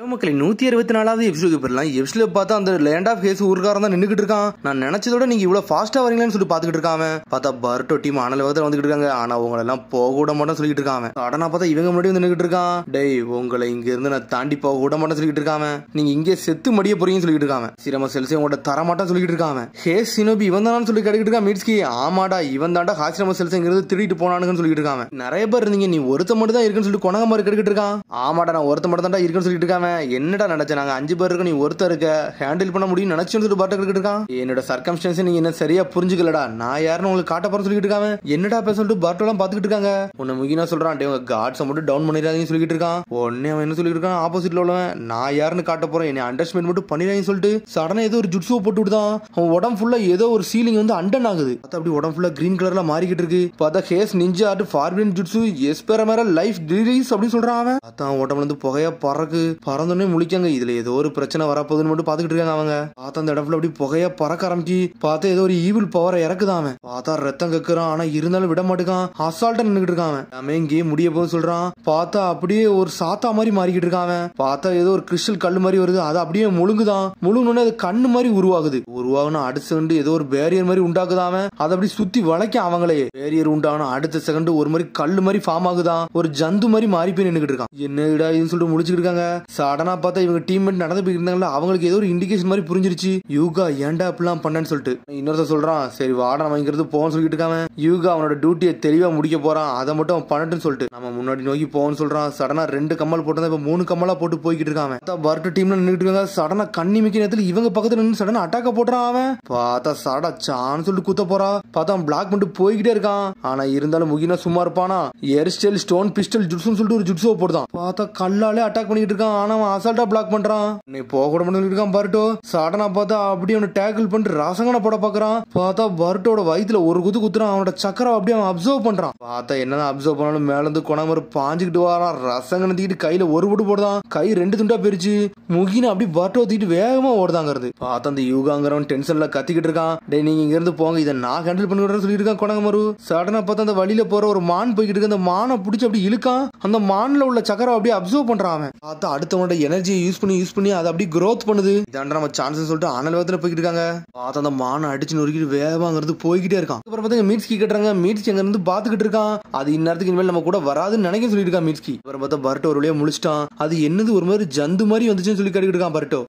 மக்களே 164வது எபிசோடுக்கு போயிடலாம். எபிசோட பார்த்தா அந்த லேண்ட் ஆஃப் ஹேஸ் ஊர்காரன் தான் நின்றுகிட்டு இருக்கான். நான் நினைச்சதோட நீங்க இவ்வளவு ஃபாஸ்டா வரீங்கன்னு சொல்லி பாத்துக்கிட்டு இருக்காம பார்த்தா பர்ட்டோ டீம் அனல் வேகத்துல வந்துகிட்டு இருக்காங்க. ஆனா உங்களை எல்லாம் போக விட மாட்டேன்னு சொல்லிட்டு இருக்காங்க. சடனா பார்த்தா இவங்க முன்னாடி வந்து நின்றுகிட்டு இருக்கான். டேய் உங்களை இங்க இருந்து நான் தாண்டி போக விட மாட்டேன்னு சொல்லிட்டு இருக்காம. நீங்க இங்கே செத்து மடிய போறீங்கன்னு சொல்லிட்டு இருக்காங்க. சிரம செல்சி உங்கள்ட்ட தர மாட்டான்னு சொல்லிட்டு இருக்காங்க. ஹேஸ் சினோபி இவன் தானு சொல்லி கேட்டுக்கிட்டு இருக்கான். மீட்ஸ்கி ஆமாடா இவன் தாண்டா ஹாசிரம செல்சிங்கிறது திருடிட்டு போனானுங்கன்னு சொல்லிட்டு இருக்காங்க. நிறைய பேர் இருந்தீங்க, நீ ஒருத்த மட்டும் தான் இருக்குன்னு சொல்லி கொணங்க மாதிரி கேட்டுக்கிட்டு இருக்கான். ஆமாடா நான் ஒருத்த மட்டும் தான்டா இருக்குன்னு சொல்லிட்டு இருக்காங்க. என்னடா நினைச்ச நாங்க 5 பேர் இருக்க, நீ ஒருத்தர் இருக்க ஹேண்டில் பண்ண முடியும் நினைச்சுன்னு சொல்லி பாட்டு இருக்கான். என்னோட சர்க்கம்ஸ்டன்ஸ் நீங்க என்ன சரியா புரிஞ்சுக்கலடா, நான் யாருன்னு உங்களுக்கு காட்ட போறேன்னு சொல்லிட்டு இருக்காங்க. என்னடா பேச சொல்லிட்டு பாட்டோ எல்லாம் பாத்துக்கிட்டு இருக்காங்க. உன்னை முக்கியமா சொல்றான், உங்க காட்ஸை மட்டும் டவுன் பண்ணிடாதீங்கன்னு சொல்லிட்டு இருக்கான். உடனே அவன் என்ன சொல்லிட்டு இருக்கான், ஆப்போசிட்ல உள்ளவன் நான் யாருன்னு காட்ட போறேன், என்னை அண்டர்ஸ்டாண்ட் மட்டும் பண்ணிடாங்கன்னு சொல்லிட்டு சடனா ஏதோ ஒரு ஜுட்ஸுவை போட்டு விடுதான். அவன் உடம்பு ஃபுல்லா ஏதோ ஒரு சீலிங் வந்து அண்டன் ஆகுது. பார்த்தா அப்படி உடம்பு ஃபுல்லா கிரீன் கலர்ல மாறிக்கிட்டு இருக்கு. பார்த்தா ஹேஸ் நிஞ்சா ஆர்ட் ஃபார்பிடன் ஜுட்ஸு எஸ்பெரமேரா லைஃப் டிரீஸ் அப்படின்னு சொல்றான். அவன் பார்த்தா உடம்புல இருந்து புகையா பறந்தோடனே முழிக்காங்க. இதுல ஏதோ ஒரு பிரச்சனை வரப்போகுதுன்னு மட்டும் பாத்துக்கிட்டு இருக்காங்க அவங்க. பார்த்தா அந்த இடத்துல அப்படி புகையா பறக்க ஆரம்பிச்சு பார்த்தா ஏதோ ஒரு ஈவில் பவரை இறக்குதான். அவன் பார்த்தா ரத்தம் கக்குறான். ஆனா இருந்தாலும் விட மாட்டேங்கான். அசால்ட்டா நின்னுட்டு இருக்கான். அவன் இங்கே முடிய போது சொல்றான். பார்த்தா அப்படியே ஒரு சாத்தா மாதிரி மாறிக்கிட்டு இருக்கான். பார்த்தா ஏதோ ஒரு கிறிஸ்டல் கல்லு மாதிரி வருது. அது அப்படியே முழுங்குதான். முழுங்குனே அது கண்ணு மாதிரி உருவாகுனா அடுத்த செகண்ட் ஏதோ ஒரு பேரியர் மாதிரி உண்டாக்குதான். அதை அப்படி சுத்தி வளைக்க அவங்களே பேரியர் உண்டாகணும். அடுத்த செகண்ட் ஒரு மாதிரி கல்லு மாதிரி ஃபார்ம் ஆகுதான். ஒரு ஜந்து மாதிரி மாறி போய் நின்னுட்டு இருக்கான். என்னடா இதுன்னு சொல்லிட்டு முடிச்சுட்டு இருக்காங்க. சடனா பார்த்தா இவங்க டீம்மேட் நடந்து போய் இருந்தாங்களா, அவங்களுக்கு ஏதோ ஒரு இண்டிகேஷன் மாதிரி புரிஞ்சிருச்சு. யூகா ஏன்டா அப்படிலாம் பண்ணன்னு சொல்லிட்டு இன்னொருத்த சொல்றான். சரி வாட நம்ம இங்கிறது போவோம்னு சொல்லிட்டு இருக்காங்க. யூகா அவனோட டியூட்டியை தெளிவா முடிக்க போறான். அதை மட்டும் அவன் பண்ணட்டுன்னு சொல்லிட்டு நம்ம முன்னாடி நோக்கி போவோம்னு சொல்றான். சடனா 2 கம்மல் போட்டு இப்ப 3 கம்மலா போட்டு போய்கிட்டு இருக்காங்க. பர்ட் டீம்ல நின்றுட்டு இருக்காங்க. சடனா கண்ணி மிக்க நேரத்துல இவங்க பக்கத்துல நின்று சடனா அட்டாக்க போட்டுறான். அவன் பார்த்தா சடா சான்னு சொல்லிட்டு குத்த போறா. பார்த்தா அவன் பிளாக் பண்ணிட்டு போய்கிட்டே இருக்கான். ஆனா இருந்தாலும் முகினா சும்மா இருப்பானா. ஏர்ஸ்டைல் ஸ்டோன் பிஸ்டல் ஜுட்ஸ்னு சொல்லிட்டு ஒரு ஜுட்ஸோ போடுதான். பார்த்தா கல்லாலே அட்டாக் பண்ணிட்டு இருக்கான். ஆனா அவன் அசால்ட்டா பிளாக் பண்றான். நீ போக கூட பண்ணிட்டு இருக்கான் பர்ட்டோ. சடனா பார்த்தா அப்படியே அவனை டேக்கிள் பண்ணிட்டு ரசங்கனை போட பாக்குறான். பார்த்தா பர்ட்டோட வயித்துல ஒரு குத்துறான். அவனோட சக்கரை அப்படியே அவன் அப்சர்வ் பண்றான். பார்த்தா என்னதான் அப்சர்வ் பண்ணாலும் மேல இருந்து கொணாம பாஞ்சுக்கிட்டு வரான். ரசங்கனை தூக்கிட்டு கையில ஒரு போட்டு போடுதான். கை 2 துண்டா பிரிச்சு முகினா அப்படி பர்ட்டோ தூக்கிட்டு வேகமா ஓடுதாங்கிறது. பார்த்தா அந்த யூகாங்கிறவன் டென்ஷன்ல கத்திக்கிட்டு இருக்கான். டே நீங்க இங்க இருந்து போங்க, இதை நான் ஹேண்டில் பண்ணிவிடுறேன்னு சொல்லிட்டு இருக்கான் கொணாமரு. சடனா பார்த்தா அந்த வழியில போற ஒரு மான் போய்கிட்டு இருக்கு. அந்த மானை பிடிச்சி அப்படி இழுக்கான். அந்த மான்ல உள்ள சக்கரை அப்படியே அப்சர்வ் பண்றான். அவன் பார்த்தா அடுத்தவனோட எனர்ஜியை யூஸ் பண்ணி அதை அப்படியே growth பண்ணுது. இதாண்ட நம்ம சான்ஸ் சொல்லிட்டு அனல் வேகத்துல போய்கிட்டு இருக்காங்க. பார்த்தா அந்த மானை அடிச்சு நொறுக்கிட்டு வேகமாங்கிறது போய்கிட்டே இருக்கான். அப்புறம் பார்த்தா மீட்ஸ்கி கேட்டுறாங்க. மீட்ஸ்கி அங்க இருந்து பாத்துக்கிட்டு இருக்கான். அது இந்நேரத்துக்கு இனிமேல் நம்ம கூட வராதுன்னு நினைக்க சொல்லிட்டு இருக்கான் மீட்ஸ்கி. அப்புறம் பார்த்தா பர்ட்டோ ஒரு வழியா முழிச்சிட்டான். அது என்னது ஒரு மாதிரி ஜந்து மாதிரி வந்துச்சுன்னு சொல்லி கேட்டுக்கிட்டு இருக்கான் பர்ட்டோ.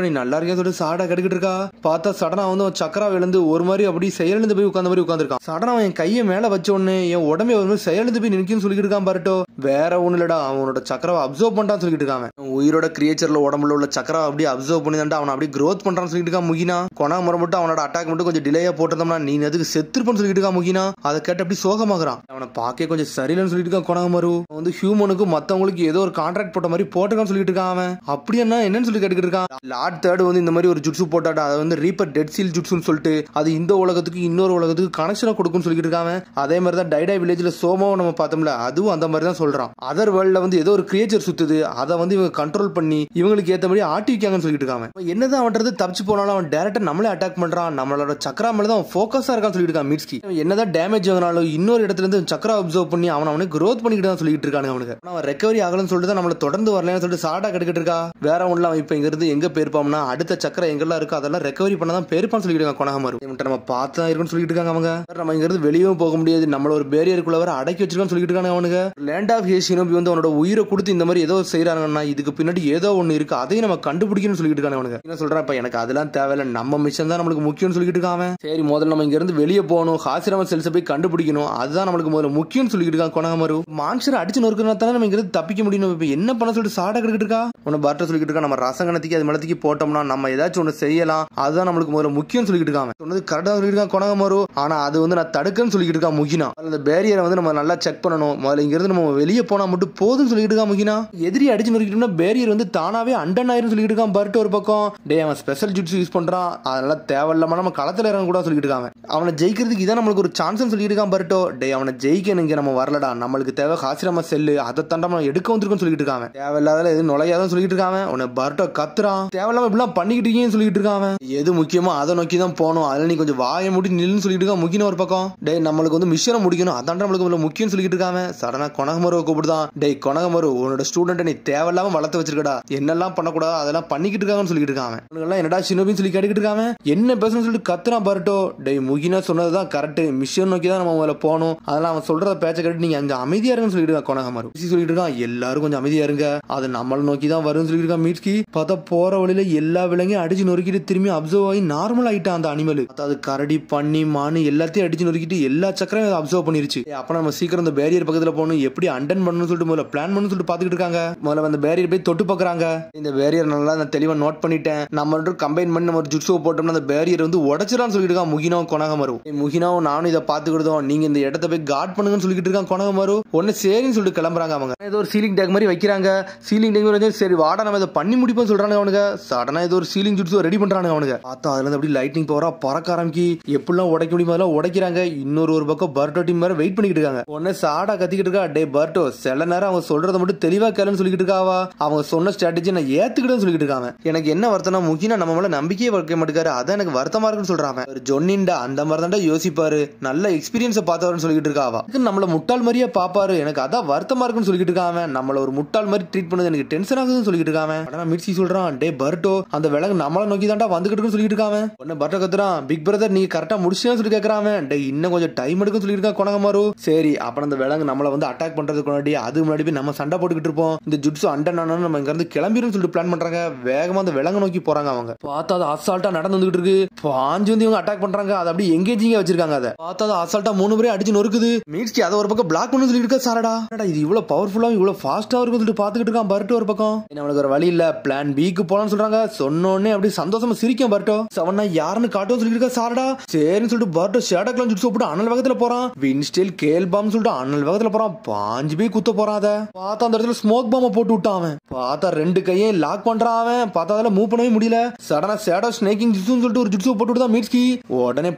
நீ நல்லா இருக்கேன்னு சொல்லிட்டு சாடா கேட்டுக்கிட்டு இருக்கா. பார்த்தா சடனா வந்து சக்கரா விழுந்து ஒரு மாதிரி அப்படி செயலிழந்து போய் உட்கார்ந்த மாதிரி உட்காந்துருக்கான். சடனா அவன் கையை மேல வச்ச உடனே என் உடம்பே ஒரு மாதிரி செயலிழந்து போய் நிற்குன்னு சொல்லிட்டு இருக்கான் பர்ட்டோ. வேற ஒண்ணு இல்லடா, அவனோட சக்கரவை அப்சர்வ் பண்றான்னு சொல்லிட்டு இருக்காங்க. உயிரோட கிரியேச்சர்ல உடம்புல உள்ள சக்கரா அப்படியே அப்சர்வ் பண்ணி தான் அவன் அப்படியே growth பண்றான்னு சொல்லிட்டு இருக்கான் முகினா. கொணா முறை மட்டும் அவனோட அட்டாக் மட்டும் கொஞ்சம் டிலேயா போட்டோம்னா நீ அதுக்கு செத்துருப்பன்னு சொல்லிட்டு இருக்கான் முகினா. அதை கேட்டு அப்படி சோகமாகறான். அவனை பாக்க கொஞ்சம் சரியில்லைன்னு சொல்லிட்டு இருக்கான் கொணாமரு. வந்து ஹியூமனுக்கு மத்தவங்களுக்கு ஏதோ ஒரு கான்ட்ராக்ட் போட்ட மாதிரி போட்டுக்கான்னு சொல்லிட்டு இருக்கான். அவன் அப்படி என்னன்னு சொல்லி கேட்டுக்கிட்டு இருக்கான். லார்ட் தேர்ட் வந்து இந்த மாதிரி ஒரு ஜுட்ஸு போட்டாடா, அதை வந்து ரீப்பர் டெட் சீல் ஜுட்ஸுன்னு சொல்லிட்டு அது இந்த உலகத்துக்கு இன்னொரு உலகத்துக்கு கனெக்ஷனை கொடுக்கும்னு சொல்லிட்டு இருக்காங்க. அதே மாதிரி தான் டைடா வில்லேஜ்ல சோமாவும் நம்ம பார்த்தோம்ல, அதுவும் அந்த மாதிரி தான் சொல்றான். அதர் வேர்ல்ட்ல வந்து ஏதோ ஒரு கிரியேச்சர் சுத்துது, அதை வந்து இவங்க கண்ட்ரோல் பண்ணி இவங்களுக்கு ஏத்த மாதிரி ஆட்டி வைக்காங்கன்னு சொல்லிட்டு இருக்காங்க. என்னதான் அவன்றது தப்பிச்சு போனாலும் அவன் டைரக்டா நம்மளே அட்டாக் பண்றான். நம்மளோட சக்கரா மேல தான் ஃபோக்கஸா இருக்கான்னு சொல்லிட்டு இருக்கான் மீட்ஸ்கி. என்னதான் டேமேஜ் ஆனாலும் இன்னொரு இடத்துல இருந்து சக்கரா அப்சர்வ் பண்ணி அவனை growth பண்ணிக்கிட்டு தான் சொல்லிட்டு இருக்காங்க. அவனுக்கு அவன் ரெக்கவரி ஆகலன்னு சொல்லிட்டு நம்மள தொடர்ந்து வரலன்னு சொல்லிட்டு சாடா கெடுக்கிட்டு இருக்கா. வேற ஒண்ணுல அவன் இப்ப இங்க இருந்து எங்க போயிருப்பாம்னா அடுத்த சக்கரை எங்கெல்லாம் இருக்கோ அதெல்லாம் ரெக்கவரி பண்ணதான் பேருப்பான்னு சொல்லிட்டு இருக்காங்க கொணாமரு. நம்ம பார்த்தா இருக்குன்னு சொல்லிட்டு இருக்காங்க அவங்க. நம்ம இங்க இருந்து வெளியே போக முடியாது, நம்மள ஒரு பேரியருக்குள்ள வர அடக்கி வச்சிருக்கான்னு சொல்லிட்டு இருக்காங்க அவனுக்கு. லேண்ட் ஆஃப் ஹேஸ் சினோபி வந்து அவனோட உயிரை கொடுத்து இந்த மாதிரி ஏதோ செய்யறாங்கன்னா இதுக்கு பின்னாடி ஏதோ ஒண்ணு இருக்கு, அதையும் நம்ம கண்டுபிடிக்கணும்னு சொல்லிட்டு இருக்காங்க அவனுக்கு. என்ன சொல்றான், இப்ப எனக்கு அதெல்லாம் தேவையில்ல, நம்ம மிஷன் தான் நம்மளுக்கு முக்கியம்னு சொல்லிட்டு இருக்காங்க. சரி முதல்ல நம்ம இங்க இருந்து வெளியே போகணும், ஹாசிரம செல்ஸை போய் கண்டுபிடிக்கணும், அதுதான் நம்மளுக்கு முதல்ல முக்கியம்னு சொல்லிட்டு இருக்காங்க கொணாமரு. மான்ஸ்டர் அடிச்சு நொறுக்குறதா தானே நம்ம இங்க இருந்து தப்பிக்க முடியும். இப்ப என்ன பண்ண சொல்லிட்டு சாடா கிட்டு இருக்கா. உன்னை பர்ட்டோ சொல்லிட்டு இருக்கா, நம்ம ரசங்கனத்துக்கு அது மேலத்துக்கு போட்டோம்னா நம்ம ஏதாச்சும் ஒண்ணு செய்யலாம், அதுதான் நம்மளுக்கு முதல்ல முக்கியம் சொல்லிட்டு இருக்காங்க. சொன்னது கரெக்டா சொல்லிட்டு இருக்காங்க கொணாமரு. ஆனா அது வந்து நான் தடுக்கன்னு சொல்லிட்டு இருக்கா முகினா. அந்த பேரியரை வந்து நம்ம நல்லா செக் பண்ணணும், முதல்ல இங்க இருந்து நம்ம வெளியே போனா மட்டும் போதும்னு சொல்லிட்டு இருக்கா முகினா. எதிரி அடிச்சு நொறுக்கிட்டோம்னா பேரியர் வந்து தானாவே அண்டன் ஆயிரும் சொல்லிட்டு இருக்கான் பர்ட்டோ ஒரு பக்கம். டே அவன் ஸ்பெஷல் ஜுட்ஸ் யூஸ் பண்றான், அதனால தேவையில்லாம நம்ம களத்துல இறங்க கூட சொல்லிட்டு இருக்காங்க. அவனை ஜெயிக்கிறதுக்கு இதான் நம்மளுக்கு ஒரு சான்ஸ் சொல்லிட்டு இருக்கான் பர்ட்டோ. டே அவனை ஜெயிக்கணும் இங்க நம்ம வரலடா, நம்மளுக்கு தேவை ஹாசிரம செல்லு, அதை தாண்டா நம்ம எடுக்க வந்திருக்கோம்னு சொல்லிட்டு இருக்காங்க. தேவையில்லாத எதுவும் நுழையாதான் சொல்லிட்டு இருக்காங்க. உன்னை பர்ட்டோ கத்துறான், தேவையில்லாம இப்படிலாம் பண்ணிக்கிட்டு இருக்கீங்கன்னு சொல்லிட்டு இருக்காங்க. எது முக்கியமோ அதை நோக்கி தான் போகணும், அதுல நீ கொஞ்சம் வாயை மூடி நில்லுன்னு சொல்லிட்டு இருக்கான் முக்கியம் ஒரு பக்கம். டே நம்மளுக்கு வந்து மிஷனை முடிக்கணும், அதான் நம்மளுக்கு முக்கியம் சொல்லிட்டு இருக்காங்க. சடனா கொணாமரு கொனகமரு கூப்பிடுதான். டேய் கொனகமரு, உன்னோட ஸ்டூடெண்ட் நீ தேவையில்லாம வளர்த்து வச்சிருக்கடா, என்னெல்லாம் பண்ணக்கூடாது அதெல்லாம் பண்ணிக்கிட்டு இருக்காங்கன்னு சொல்லிட்டு இருக்காங்க. என்னடா ஷினோபின்னு சொல்லி கேட்டுக்கிட்டு இருக்காங்க. என்ன பேசணும்னு சொல்லிட்டு கத்துறான் பருட்டோ. டேய் முகினா சொன்னதுதான் கரெக்ட், மிஷன் நோக்கி தான் நம்ம முதல்ல போகணும், அதெல்லாம் அவன் சொல்றத பேச்ச கேட்டு நீங்க அங்க அமைதியா இருங்கன்னு சொல்லிட்டு இருக்கான் கொனகமரு. சொல்லிட்டு இருக்கான் எல்லாரும் கொஞ்சம் அமைதியா இருங்க, அது நம்மள நோக்கி தான் வரும்னு சொல்லிட்டு இருக்கான் மீட்ஸ்கி. பார்த்தா போற வழியில எல்லா விலங்கையும் அடிச்சு நொறுக்கிட்டு திரும்பி அப்சர்வ் ஆகி நார்மல் ஆயிட்டான் அந்த அனிமல். அது கரடி பண்ணி மானு எல்லாத்தையும் அடிச்சு நொறுக்கிட்டு எல்லா சக்கரையும் அப்சர்வ் பண்ணிருச்சு. அப்ப நம்ம சீக்கிரம் அந்த பேரியர் பக்கத்துல போகணும், எப்படி அண்டன் பண்ணணும்னு சொல்லிட்டு முதல்ல பிளான் பண்ணணும்னு சொல்லிட்டு பாத்துக்கிட்டு இருக்காங்க. முதல்ல அந்த பேரியர் போய் தொட்டு பாக்குறாங்க. இந்த பேரியர் நல்லா நான் தெளிவா நோட் பண்ணிட்டேன், நம்ம கம்பைன் பண்ணி நம்ம ஜுட்ஸோ போட்டோம்னா அந்த பேரியர் வந்து உடைச்சிடான்னு சொல்லிட்டு இருக்கான் முகினாவும் கொனகமரு. முகினாவும் நானும் இதை பாத்துக்கிட்டோம், நீங்க இந்த இடத்த போய் கார்ட் பண்ணுங்கன்னு சொல்லிட்டு இருக்கான் கொனகமரு. ஒன்னு சரின்னு சொல்லிட்டு கிளம்புறாங்க. அவங்க ஏதோ ஒரு சீலிங் டேக் மாதிரி வைக்கிறாங்க. சீலிங் டேக் மாதிரி சரி வாடா நம்ம இதை பண்ணி முடிப்போம் சொல்றாங்க. அவனுக்கு சடனா ஏதோ ஒரு சீலிங் ஜுட்ஸோ ரெடி பண்றாங்க. அவனுக்கு பார்த்தா அதுல இருந்து அப்படி லைட்டிங் பவரா பறக்க ஆரம்பிக்கி எப்படிலாம் உடைக்க முடியுமோ அதெல்லாம் உடைக்கிறாங்க. இன்னொரு பக்கம் பர்ட்டோ டீம் வேற வெயிட் பண்ணிட்டு இருக்காங்க. உடனே சாடா கத்திக்கிட்டு இருக்கா, டே பர்ட்டோ சில நேரம் அவங்க சொல்றத மட்டும் தெளிவா கேளுன்னு சொல்லிட்டு இருக்காவா. அவங்க சொன்ன ஸ்ட்ராட்டஜி நான் ஏத்துக்கிட்டேன்னு சொல்லிட்டு இருக்காங்க. எனக்கு என்ன வருத்தம்னா முகினா நம்ம மேல நம்பிக்கையே வைக்க மாட்டேங்காரு, அதான் எனக்கு வருத்தமா இருக்குன்னு சொல்றாங்க. ஜொன்னின்டா அந்த மாதிரி தான்டா யோசிப்பாரு, நல்ல எக்ஸ்பீரியன்ஸை பார்த்தவர்னு சொல்லிட்டு இருக்காவா. நம்மள முட்டாள் மாதிரியே பாப்பாரு, எனக்கு அதான் வருத்தமா இருக்குன்னு சொல்லிட்டு இருக்காங்க. நம்மள ஒரு முட்டாள் மாதிரி ட்ரீட் பண்ணது எனக்கு டென்ஷன் ஆகுதுன்னு சொல்லிட்டு இருக்காங்க. ஆனா மிர்ச்சி சொல்றான், டே பர்ட்டோ அந்த விலங்கு நம்மள நோக்கி தான்டா வந்துகிட்டு இருக்குன்னு சொல்லிட்டு இருக்காங்க. உடனே பர்ட்டோ கத்துறான், பிக் பிரதர் நீங்க கரெக்டா முடிச்சுன்னு சொல்லி கேக்குறாங்க. டே இன்னும் கொஞ்சம் டைம் எடுக்குன்னு சொல்லிட்டு இருக்கா கொனகமரு. சரி அப்புறம் அந்த விலங்கு நம்மள வந்து அட்டாக் பண்றதுக்கு முன்னாடி அது முன்னாடி போய் நம்ம சண்டை போட்டுக்கிட்டு இருப்போம், இந்த ஜுட்ஸு அண்டன் நம்ம இங்க இருந்து கிளம்பிடும் சொல்லிட்டு பிளான் பண்றாங்க. வேகமா அந்த விலங்கு நோக்கி போறாங்க. அவங்க பார்த்தா அது அசால்ட்டா நடந்து வந்துகிட்டு இருக்கு. பாஞ்சு வந்து இவங்க அட்டாக் பண்றாங்க. அது அப்படியே எங்கேஜிங்கா வச்சிருக்காங்க. அதை பார்த்தா அது அசால்ட்டா 3 பேரே அடிச்சு நொறுக்குது. மீட்ஸ்கி அதை ஒரு பக்கம் பிளாக் பண்ணு சொல்லிட்டு இருக்கா. சாரடா இது இவ்வளவு பவர்ஃபுல்லா இவ்வளவு ஃபாஸ்டா இருக்கும் சொல்லிட்டு பாத்துக்கிட்டு இருக்கான் பர்ட்டோ ஒரு பக்கம். நம்மளுக்கு ஒரு வழி இல்ல, பிளான் பிக்கு போலான்னு சொல்றாங்க. சொன்னோடனே அப்படி சந்தோஷமா சிரிக்கும் பர்ட்டோ. சவனா யாருன்னு காட்டும் சொல்லிட்டு இருக்கா. சாரடா சரின்னு சொல்லிட்டு பர்ட்டோ ஷேடக்லாம் ஜுட்ஸோ போட்டு அனல் வேகத்துல போறான். வின்ஸ்டேல் கேல் பாம் சொல்லிட்டு அனல் வேகத்துல போறான். பாஞ்சு போய் குத்த போறான். அதை பார்த்தா அந்த இடத்துல ஸ்மோக் பாம்ப போட்டு விட்டான். அவன் பார்த்தா 2 கையும் லாக் பண்றான். அவன் பார்த்தா அதில் மூவ் பண்ணவே முடியல. சடனா ஷேடோ ஸ்னேக்கிங் ஜுட்ஸுன்னு சொல்லிட்டு ஒரு ஜுட்ஸோ போட்டு விடுதான் மீட்ஸ்கி. உடனே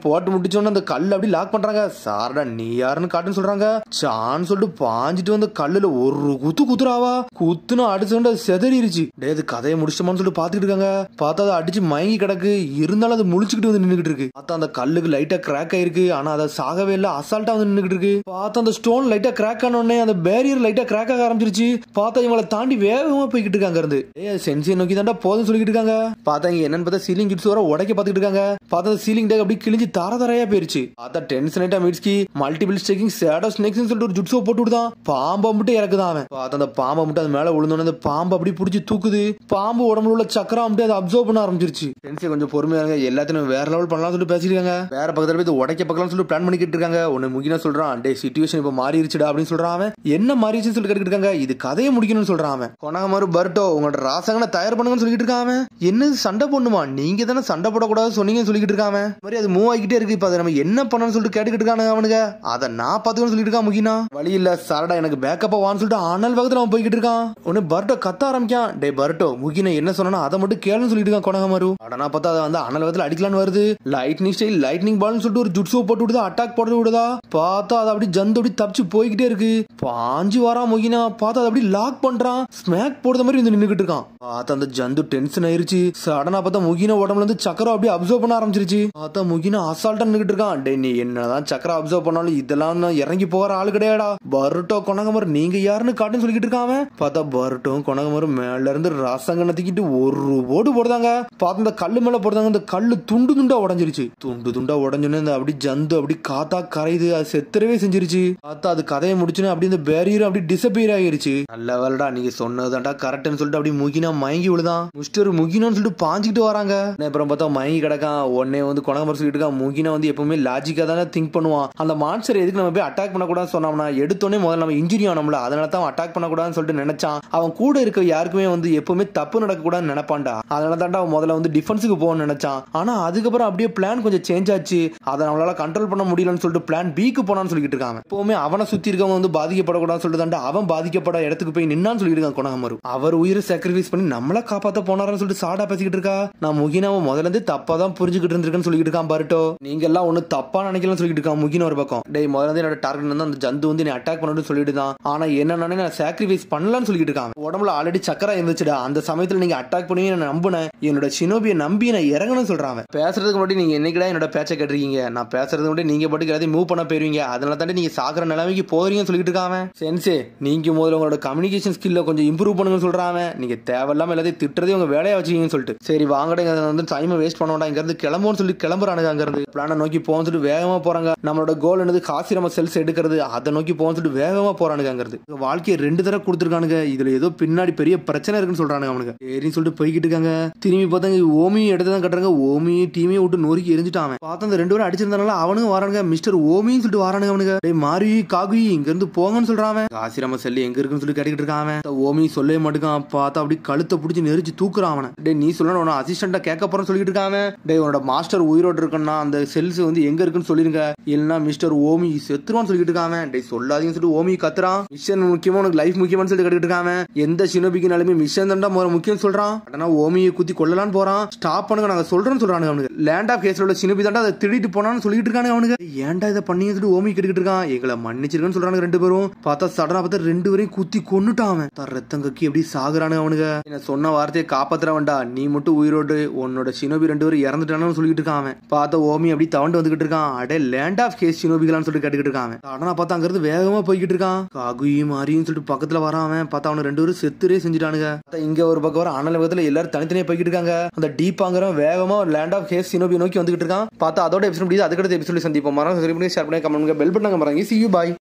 போட்டு முடிச்சோன்னு அந்த கல் அப்படி லாக் பண்றாங்க. சாரடா நீ யாருன்னு காட்டுன்னு சொல்றாங்க. சான்னு சொல்லிட்டு பாஞ்சிட்டு வந்து கல்லுல ஒரு குத்துறாவா. குத்துன்னு அடிச்சு செதறிடுச்சு. டே அது கதையை முடிச்சோமான்னு சொல்லிட்டு பாத்துக்கிட்டு இருக்காங்க. பார்த்தா அதை அடிச்சு மயங்கி கிடக்கு. இருந்தாலும் அது முழிச்சுக்கிட்டு வந்து நின்னுகிட்டு இருக்கு. பார்த்தா அந்த கல்லுக்கு லைட்டா கிராக் ஆயிருக்கு. ஆனா அதை சாகவே இல்ல, அசால்ட்டா வந்து நின்னுகிட்டு இருக்கு. பார்த்தா அந்த ஸ்டோன் லைட்டா கிராக் ஆன உடனே அந்த பேரியர் லைட்டா கிராக் ஆக ஆரம்பிச்சிருச்சு. பார்த்தா இவங்களை தாண்டி வேகமா போய்கிட்டு இருக்காங்க. இருந்து சென்சியை நோக்கி தாண்டா போதும் சொல்லிட்டு இருக்காங்க. பார்த்தா இங்க என்னன்னு பார்த்தா சீலிங் ஜுட்ஸ் வர உடைக்க பாத்துக்கிட்டு இருக்காங்க. பார்த்தா சீலிங் டேக் அப்படி கிழிஞ்சு தரையா போயிருச்சு. பார்த்தா டென்ஷன் ஆயிட்டா மீட்ஸ்கி. மல்டிபிள் ஸ்டேக்கிங் ஷேடோ ஸ்னேக்ஸ் சொல்லிட்டு ஒரு ஜுட்ஸோ போட்டு விடுதான். பாம்பை மட்டும் இறக்குதான். அவன் பார்த்தா அந்த பாம்பை மட்டும் அது மேல விழுந்தோன்னு அந்த பாம்பு அப்படி பிடிச்சி தூக்குது. பாம்பு உடம்புல உள்ள சக்கரம் அப்படியே அதை அப்சர்வ் பண்ண ஆரம்பிச்சிருச்சு. டென்ஷன் கொஞ்சம் பொறுமையா இருங்க, எல்லாத்தையும் வேற லெவல் பண்ணலாம் சொல்லிட்டு பேசிருக்காங்க. வேற பக்கத்துல போய் உடைக்க பக்கலாம் சொல்லிட்டு பிளான் பண்ணிக்கிட்டு இருக்காங்க. ஒன்னு முகினா சொல்றான், டே சிச்சுவேஷன் இப்ப மாறிடுச்சுடா அப்படின்னு சொல்றான். அவன் என்ன மாறிடுச்சுன்னு சொல்லிட்டு கேட்டுட்டு இருக்காங்க. இது கதையை முடிக்கணும்னு சொல்றான். அவன் கொனகமரு பர்ட்டோ உங்களோட ராசகனை தயார் பண்ணுங்கன்னு சொல்லிட்டு இருக்கான். என்ன சண்டை போடணுமா, நீங்க தானே சண்டை போடக்கூடாது சொன்னீங்கன்னு சொல்லிட்டு இருக்காங்க. மாதிரி அது மூவ் ஆகிட்டே இருக்கு. இப்ப அதை நம்ம என்ன பண்ணணும்னு சொல்லிட்டு கேட்டுக்கிட்டு இருக்காங்க. அவனுங்க அதை நான் பாத்துக்கணும்னு சொல்லிட்டு இருக்கான் முகினா. வழி இல்ல சாரடா எனக்கு பேக்கப்பா வான்னு சொல்லிட்டு அனல் வேகத்துல அவன் போய்கிட்டு இருக்கான். உடனே பர்ட்டோ கத்த ஆரம்பிக்கான். டே பர்ட்டோ முகினா என்ன சொன்னா அதை மட்டும் கேளுன்னு சொல்லிட்டு இருக்கான் கொனகமரு. உடனே பார்த்தா அதை வந்து அனல் வேகத்துல அடிக்கலான்னு வருது. லைட்னிங் ஸ்டைல் லைட்னிங் பால்னு சொல்லிட்டு ஒரு ஜுட்ஸோ போட்டு விடுதா, அட்டாக் போட்டு விடுதா. பார்த்தா அது அப்படி ஜந்து அப்படி தப்பிச்சு போய்கிட்டே இருக்கு. பாஞ்சு வாரா முகினா. பார்த்தா அது அப்படி லாக் பண்றான். ஸ்மாக் போடுற மாதிரி வந்து நின்னுகிட்டு இருக்கான். பார்த்தா அந்த ஜந்து டென்ஷன் ஆயிருச்சு. சடனா பார்த்தா முகினா உடம்புல இருந்து சக்கரம் அப்படியே அப்சர்வ் பண்ண ஆரம்பிச்சிருச்சு. பார்த்தா முகினா அசால்ட்டா நின்னுகிட்டு இருக்கான். டே நீ என்னதான் சக்கரம் அப்சர்வ் பண்ணாலும் இதெல்லாம் இறங்கி போற ஆளு கிடையாடா. பர்ட்டோ கொனகமரு நீங்க யாருன்னு காட்டுன்னு சொல்லிட்டு இருக்கான். பார்த்தா பர்ட்டோ கொனகமரு மேல இருந்து ரசங்கனத்திக்கிட்டு ஒரு ஓடு போடுதாங்க. பார்த்தா இந்த கல்லு மேல போடுதாங்க. இந்த கல்லு துண்டு துண்டா உடஞ்சிருச்சு. துண்டு துண்டா உடஞ்சோன்னு அப்படி ஜந்து அப்படி காத்தா கரையுது. அது செத்துறவே செஞ்சிருச்சு. பார்த்தா அது கதையை முடிச்சுன்னு அப்படி இந்த பேரியர் அப்படி டிசப்பியர் ஆயிருச்சு. நல்ல வேலைடா நீங்க சொன்னதாண்டா கரெக்ட்னு சொல்லிட்டு அப்படி முகினா மயங்கி விழுதான். மிஸ்டர் முகினான்னு சொல்லிட்டு பாஞ்சிக்கிட்டு வராங்க. அப்புறம் பார்த்தா மயங்கி கிடக்கான். உடனே வந்து கொனகமரு சொல்லிட்டு இருக்கான், முகினா வந்து எப்பவுமே லாஜிக்கா தானே திங்க் பண்ணுவான். அந்த மான்ஸ்டர் எதுக்கு நம்ம போய் அட்டாக் பண்ணக்கூடாதுன்னு சொன்னோம்னா எடுத்தோடனே முதல்ல நம்ம இன்ஜுரி ஆனோம்ல, அதனால தான் அட்டாக் பண்ணக்கூடாதுன்னு சொல்லிட்டு நினைச்சான். அவன் கூட இருக்க யாருக்குமே வந்து எப்பவுமே தப்பு நடக்கக்கூடாதுன்னு நினைப்பான்டா. அதனால தான்டா அவன் முதல்ல வந்து டிஃபென்ஸுக்கு போகணும்னு நினைச்சான். ஆனா அதுக்கப்புறம் அப்படியே பிளான் கொஞ்சம் சேஞ்ச் ஆச்சு. அதை நம்மளால கண்ட்ரோல் பண்ண முடியலன்னு சொல்லிட்டு பிளான் பிக்கு போனான்னு சொல்லிட்டு இருக்காங்க. எப்பவுமே அவனை சுத்தி இருக்கவங்க வந்து பாதிக்கப்படக்கூடாதுன்னு சொல்லிட்டு அவன் பாதிக்கப்பட இடத்துக்கு போய் நின்னான்னு சொல்லிட்டு இருக்கான் கொனகமரு. அவர் உயிரை சாக்ரிஃபைஸ் பண்ணி நம்மள காப்பாத்த போனாருன்னு சொல்லிட்டு சாடா பேசிக்கிட்டு இருக்கா. நான் முகினாவை முதல்ல இருந்து தப்பா தான் புரிஞ்சுக்கிட்டு இருந்திருக்கேன்னு சொல்லிட்டு இருக்கான் பர்ட்டோ. நீங்க எல்லாம் ஒண்ணு தப்பா நினைக்கலன்னு சொல்லிட்டு இருக்கான் முகினா ஒரு பக்கம். டேய் முதல்ல இருந்து என்னோட டார்கெட் வந்து அந்த ஜந்து வந்து அட்டாக் பண்ணணும்னு சொல்லிட்டு தான். ஆனா என்ன நான் சாக்ரிஃபைஸ் பண்ணலாம்னு சொல்லிட்டு இருக்கான். உடம்புல ஆல்ரெடி சக்கரா இருந்துச்சுடா. அந்த சமயத்துல நீங்க அட்டாக் பண்ணி நான் நம்பினேன். என்னோட ஷினோபியை நம்பி நான் இறங்கணும்னு சொல்றான். பேசுறதுக்கு முன்னாடி நீங்க என்னைக்குடா என்னோட பேச்சை கேட்டிருக்கீங்க. நான் பேசுறதுக்கு முன்னாடி நீங்க பாட்டுக்கு எல்லாத்தையும் மூவ் பண்ண போயிருவீங்க. அதனால தாண்டி நீங்க சாகுற நிலைமைக்கு போறீங்கன்னு சொல்லிட்டு இருக்கான். சென்சே நீங்க முதல்ல உங்களோட கம்யூனிகேஷன் ஸ்கில்ல கொஞ்சம் இம்ப்ரூவ் பண்ணுங்கன்னு சொல்றாங்க. நீங்க தேவையில்லாம எல்லாத்தையும் திட்டுறதே உங்க வேலையா வச்சுக்கீங்கன்னு சொல்லிட்டு சரி வாங்கடா வந்து டைமை வேஸ்ட் பண்ண வேண்டாம் இங்க இருந்து கிளம்புன்னு சொல்லி கிளம்புறானுங்க. அங்க இருந்து பிளானை நோக்கி போன்னு சொல்லிட்டு வேகமா போறாங்க. நம்மளோட கோல் என்னது காசிரம செல்ஸ் எடுக்கிறது. அதை நோக்கி போன்னு சொல்லிட்டு வேகமா போறானுங்க. அங்க இருந்து வாழ்க்கையை 2 தடவை கொடுத்துருக்கானுங்க. இதுல ஏதோ பின்னாடி பெரிய பிரச்சனை இருக்குன்னு சொல்றானுங்க அவனுங்க. சரின்னு சொல்லிட்டு போய்கிட்டு இருக்காங்க. திரும்பி பார்த்தாங்க ஓமி எடுத்துதான் கட்டுறாங்க. ஓமி டீமே விட்டு நொறுக்கி எரிஞ்சுட்டான். பார்த்தா அந்த 2 பேரும் அடிச்சிருந்தனால அவனுங்க வரானுங்க. மிஸ்டர் ஓமின்னு சொல்லிட்டு வரானுங்க அவனுங்க. மாறி காகி இங்க இருந்து போங்கன்னு சொல்றான். காசிரம செல் எங்க இருக்குன்னு சொல்லி கேட்டுக்கிட்டு இருக்கான். ஓமி சொல்லவே மாட்டுக்கான். பார்த்தா அப்படி கழுத்தை பிடிச்சி நெரிச்சு தூக்குறான் அவனை. டே நீ சொல்லணும் அசிஸ்டண்டா கேட்க போறேன்னு சொல்லிட்டு இருக்காங்க. டே உன்னோட மாஸ்டர் உயிரோடு இருக்குன்னா அந்த செல்ஸ் வந்து எங்க இருக்குன்னு சொல்லிருங்க. இல்லைன்னா மிஸ்டர் ஓமி செத்துருவான்னு சொல்லிட்டு இருக்காங்க. டே சொல்லாதீங்கன்னு சொல்லிட்டு ஓமி கத்துறான். மிஷன் முக்கியமா உனக்கு லைஃப் முக்கியமானு சொல்லிட்டு கேட்டுக்கிட்டு இருக்காங்க. எந்த ஷினோபிக்குனாலுமே மிஷன் தான்டா முக்கியம் சொல்றான். ஆனா ஓமியை குத்தி கொள்ளலான்னு போறான். ஸ்டாப் பண்ணுங்க நாங்க சொல்றோம்னு சொல்றானுங்க அவனுக்கு. லேண்ட் ஆஃப் கேஸ்ல உள்ள ஷினோபி தான்டா அதை திருடிட்டு போனான்னு சொல்லிட்டு இருக்காங்க அவனுக்கு. ஏன்டா இதை பண்ணி சொல்லிட்டு ஓமி கேட்டுக்கிட்டு இருக்கான். எங்களை மன்னிச்சிருக்கன்னு சொல்றாங்க 2 பேரும். பார்த்தா சடனா பார்த்தா 2 பேரையும் குத்தி கொன்னுட்டான். ரத்தம் கக்கி எப்படி சாகுறானு அவனுங்க. என்ன சொன்ன வார்த்தையை காப்பாத்துறவன்டா நீ மட்டும் உயிரோடு உன்னோட ஷினோபி 2 பேரும் இறந்துட்டானு சொல்லிட்டு இருக்கான். பார்த்தா ஓமி அப்படி தவண்டு வந்துகிட்டு இருக்கான். அடே லேண்ட் ஆஃப் கேஸ் ஷினோபிகளான்னு சொல்லிட்டு கேட்டுக்கிட்டு இருக்கான். சடனா பார்த்தா அங்க இருந்து வேகமா போய்கிட்டு இருக்கான். காகுயும் மாறியும் சொல்லிட்டு பக்கத்துல வரான். பார்த்தா அவனு 2 பேரும் செத்துரே செஞ்சுட்டானுங்க. இங்க ஒரு பக்கம் வர அனல் வேகத்துல எல்லாரும் தனித்தனியா போய்கிட்டு இருக்காங்க. அந்த டீப்பாங்கிற வேகமா லேண்ட் ஆஃப் கேஸ் ஷினோபி நோக்கி வந்துகிட்டு இருக்கான். பார்த்தா அதோட எபிசோட் முடியுது. அதுக்கடுத்த எபிசோட் சந்திப்போம். மறக்காம ஷேர் பண்ணி கமெண்ட் பண்ணுங்க. பெல் பட்டன் மறக்காம. See you bye.